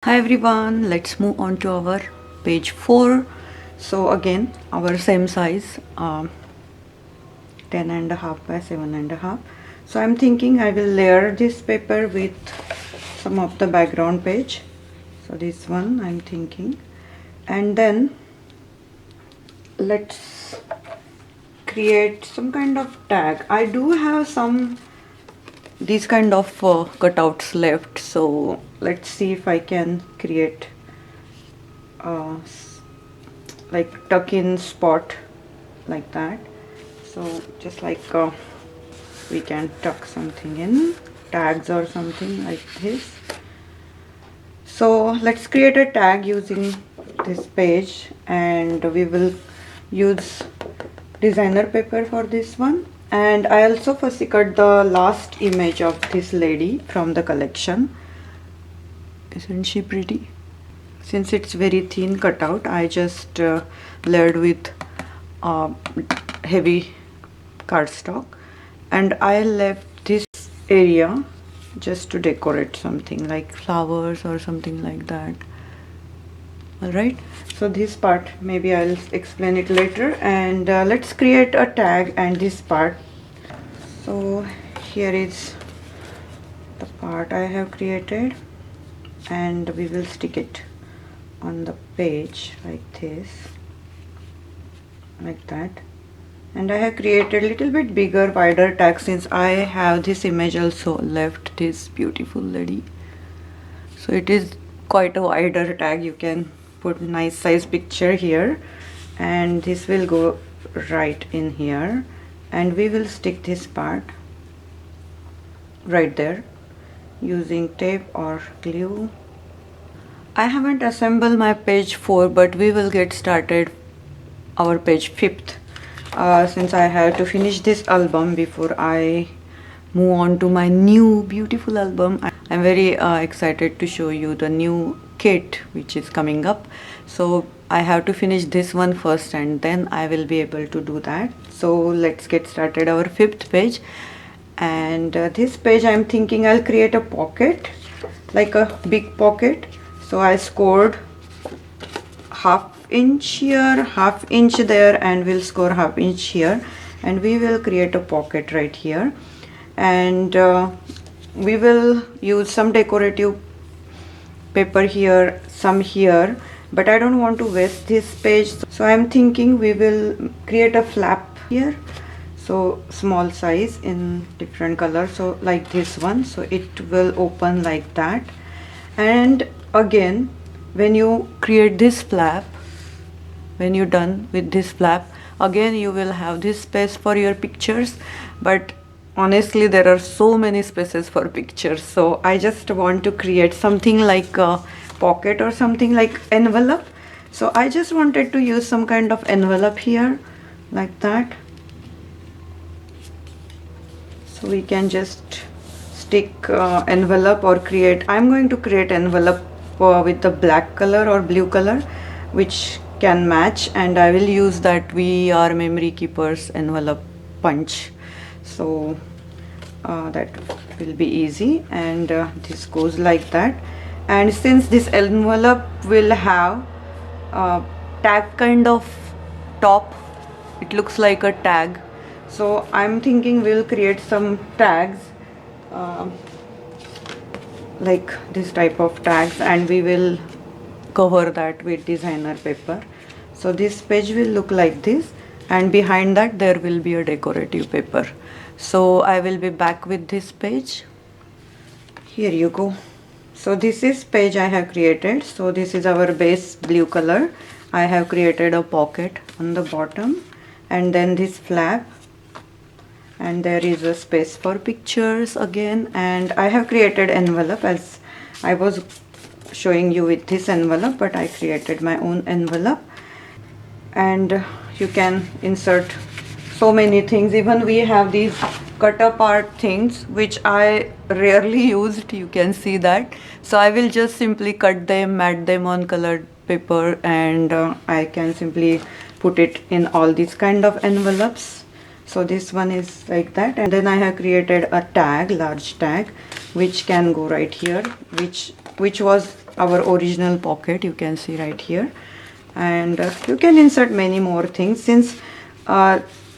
Hi everyone, let's move on to our page 4. So again, our same size, 10 and a half by 7 and a half. So I'm thinking I will layer this paper with some of the background page. So this one I'm thinking, and then let's create some kind of tag. I do have some these kind of cutouts left, so let's see if I can create like tuck in spot like that. So just like we can tuck something in, tags or something like this. So let's create a tag using this page, and we will use designer paper for this one. And I also fussy cut the last image of this lady from the collection. Isn't she pretty? Since it's very thin cutout, I just layered with uh, heavy cardstock, and I left this area just to decorate something like flowers or something like that. Alright, so this part maybe I'll explain it later, and let's create a tag and this part. So here is the part I have created, and we will stick it on the page like this, like that. And I have created a little bit bigger, wider tag since I have this image also left, this beautiful lady. So it is quite a wider tag. You can put nice size picture here, and this will go right in here, and we will stick this part right there using tape or glue. I haven't assembled my page 4, but we will get started our page 5th since I have to finish this album before I move on to my new beautiful album. I'm very excited to show you the new kit which is coming up. So I have to finish this one first, and then I will be able to do that. So let's get started our 5th page. And this page I'm thinking I'll create a pocket, like a big pocket. So I scored half inch here, half inch there, and we'll score half inch here, and we will create a pocket right here. And we will use some decorative paper here, some here, but I don't want to waste this page, so I'm thinking we will create a flap here. So small size in different colors, so like this one, so it will open like that. And again, when you create this flap, when you're done with this flap, again you will have this space for your pictures. But honestly, there are so many spaces for pictures, so I just want to create something like a pocket or something like envelope. So I just wanted to use some kind of envelope here like that. So we can just stick envelope or create, I'm going to create envelope with the black color or blue color which can match, and I will use that We Are Memory Keepers envelope punch. So that will be easy, and this goes like that. And since this envelope will have tag kind of top, it looks like a tag, so I'm thinking we'll create some tags like this type of tags, and we will cover that with designer paper. So this page will look like this, and behind that there will be a decorative paper. So I will be back with this page. Here you go. So this is page I have created. So this is our base blue color. I have created a pocket on the bottom, and then this flap, and there is a space for pictures again. And I have created envelope, as I was showing you with this envelope, but I created my own envelope. And you can insert so many things. Even we have these cut apart things which I rarely used, you can see that. So I will just simply cut them, mat them on colored paper, and I can simply put it in all these kind of envelopes. So this one is like that. And then I have created a tag, large tag, which can go right here, which was our original pocket, you can see right here. And you can insert many more things. Since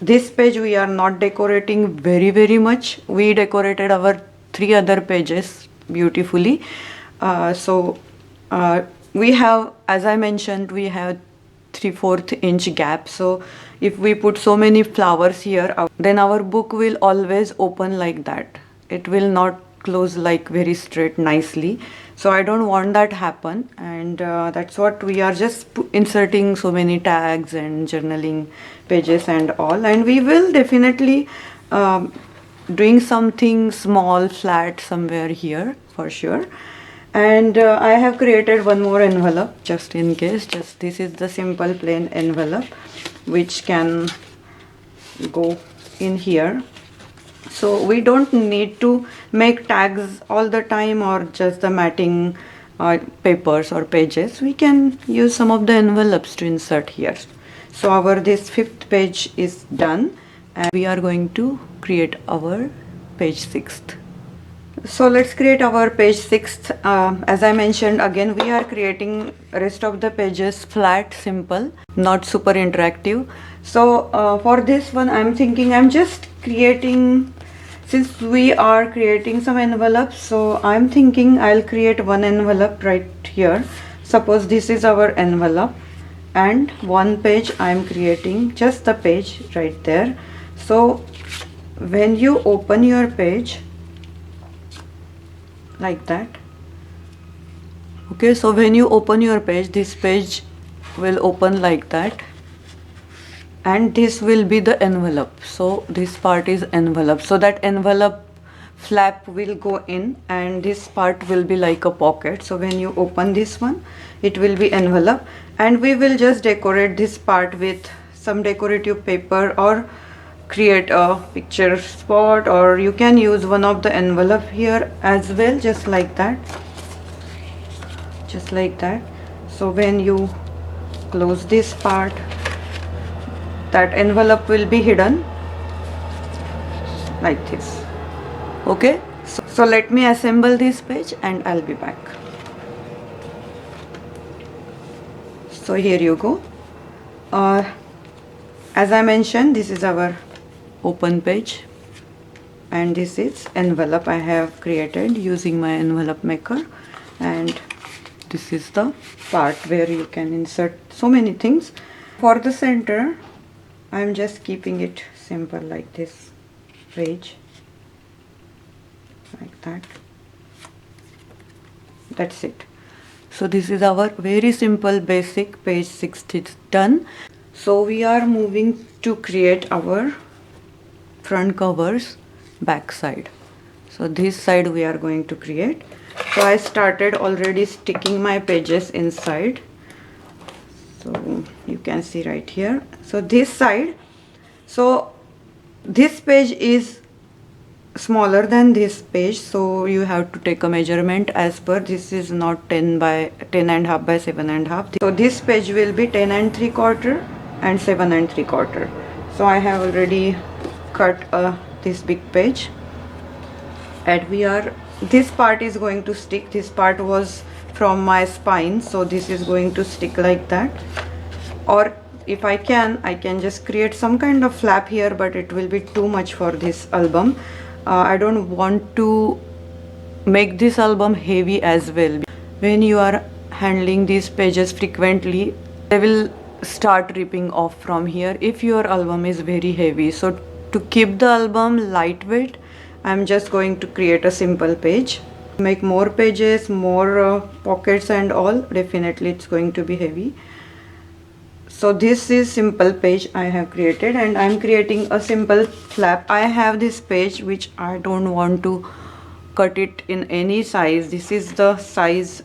this page we are not decorating very much, we decorated our 3 other pages beautifully. So we have, as I mentioned, we have 3/4 inch gap. So if we put so many flowers here, then our book will always open like that. It will not close like very straight nicely. So I don't want that happen, and that's what we are just inserting so many tags and journaling pages and all. And we will definitely doing something small flat somewhere here for sure. And I have created one more envelope just in case. Just this is the simple plain envelope which can go in here. So we don't need to make tags all the time or just the matting papers or pages. We can use some of the envelopes to insert here. So our this 5th page is done, and we are going to create our page 6th. So let's create our page 6th. As I mentioned, again we are creating rest of the pages flat, simple, not super interactive. So for this one I'm thinking I'm just creating, since we are creating some envelopes, so I'm thinking I'll create one envelope right here. Suppose this is our envelope, and one page I'm creating just the page right there. So when you open your page like that, okay, so when you open your page, this page will open like that, and this will be the envelope. So this part is envelope, so that envelope flap will go in, and this part will be like a pocket. So when you open this one, it will be envelope, and we will just decorate this part with some decorative paper or create a picture spot, or you can use one of the envelope here as well, just like that, just like that. So when you close this part, that envelope will be hidden like this. Okay, so let me assemble this page and I'll be back. So here you go. As I mentioned, this is our open page, and this is envelope I have created using my envelope maker, and this is the part where you can insert so many things. For the center, I'm just keeping it simple like this page, like that. That's it. So this is our very simple basic page 6 is done. So we are moving to create our front covers back side. So this side we are going to create. So I started already sticking my pages inside, so you can see right here. So this side, so this page is smaller than this page, so you have to take a measurement as per. This is not 10 and a half by 7 and a half. So this page will be 10 and 3/4 and 7 and 3/4. So I have already cut this big page, and this part is going to stick. This part was from my spine, so this is going to stick like that. Or if I can just create some kind of flap here, but it will be too much for this album. I don't want to make this album heavy as well. When you are handling these pages frequently, they will start ripping off from here if your album is very heavy. So to keep the album lightweight, I'm just going to create a simple page. Make more pages, more pockets and all, definitely it's going to be heavy. So this is simple page I have created, and I'm creating a simple flap. I have this page which I don't want to cut it in any size. This is the size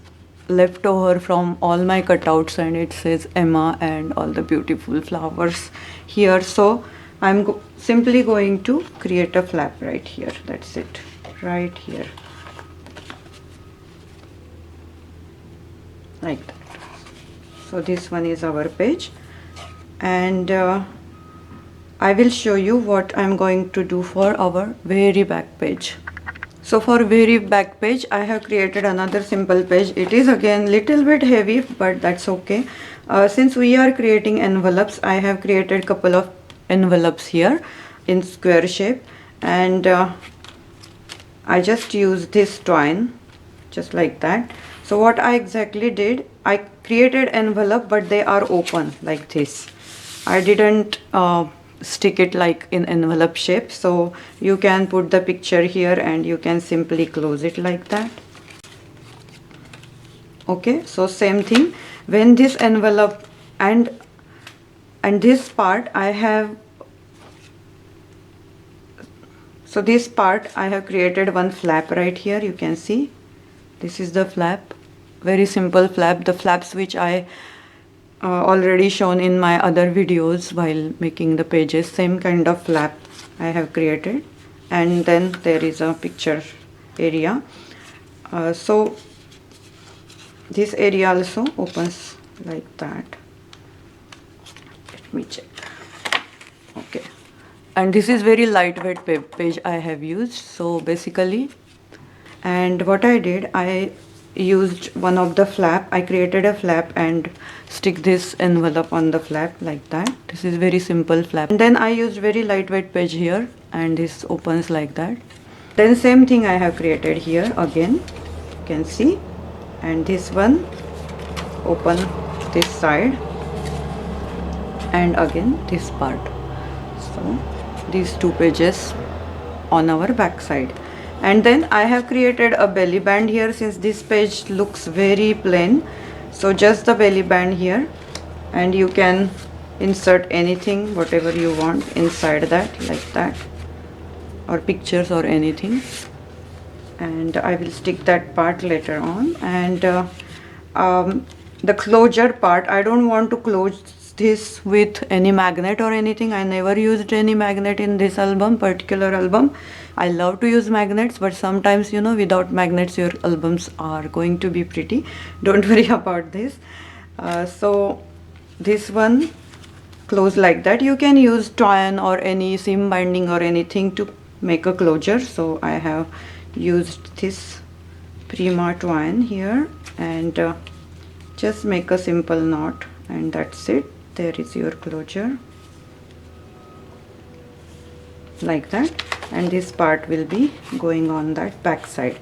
left over from all my cutouts, and it says Emma and all the beautiful flowers here. So I'm simply going to create a flap right here. That's it, right here, like that. So this one is our page, and I will show you what I'm going to do for our very back page. So for very back page, I have created another simple page. It is again little bit heavy, but that's okay. Since we are creating envelopes, I have created couple of envelopes here in square shape, and I just use this twine just like that. So what I exactly did, I created envelope, but they are open like this. I didn't stick it like in envelope shape, so you can put the picture here and you can simply close it like that. Okay, so same thing when this envelope and this part I have, so this part I have created one flap right here. You can see this is the flap, very simple flap, the flaps which I already shown in my other videos while making the pages. Same kind of flap I have created, and then there is a picture area. So this area also opens like that. Let me check. Okay, and this is very lightweight page I have used. So basically, and what I did, I used one of the flap. I created a flap and stick this envelope on the flap like that. This is very simple flap, and then I used very lightweight page here, and this opens like that. Then same thing I have created here again, you can see, and this one open this side, and again this part. So these two pages on our back side. And then I have created a belly band here, since this page looks very plain. So just the belly band here, and you can insert anything, whatever you want inside that, like that, or pictures or anything. And I will stick that part later on. And the closure part, I don't want to close this with any magnet or anything. I never used any magnet in this particular album. I love to use magnets, but sometimes, you know, without magnets your albums are going to be pretty. Don't worry about this. So this one close like that. You can use twine or any seam binding or anything to make a closure. So I have used this Prima twine here, and just make a simple knot, and that's it. There is your closure like that, and this part will be going on that back side.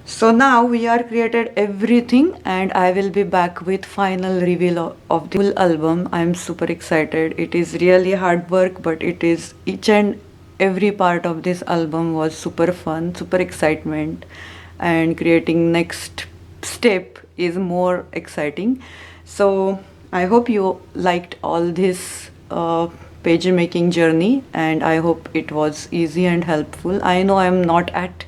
So now we are created everything, and I will be back with final reveal of the full album. I am super excited. It is really hard work, but it is, each and every part of this album was super fun, super excitement, and creating next step is more exciting. So I hope you liked all this page making journey, and I hope it was easy and helpful. I know I'm not at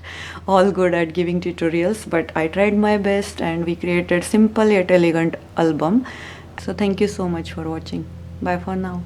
all good at giving tutorials, but I tried my best and we created simple yet elegant album. So thank you so much for watching. Bye for now.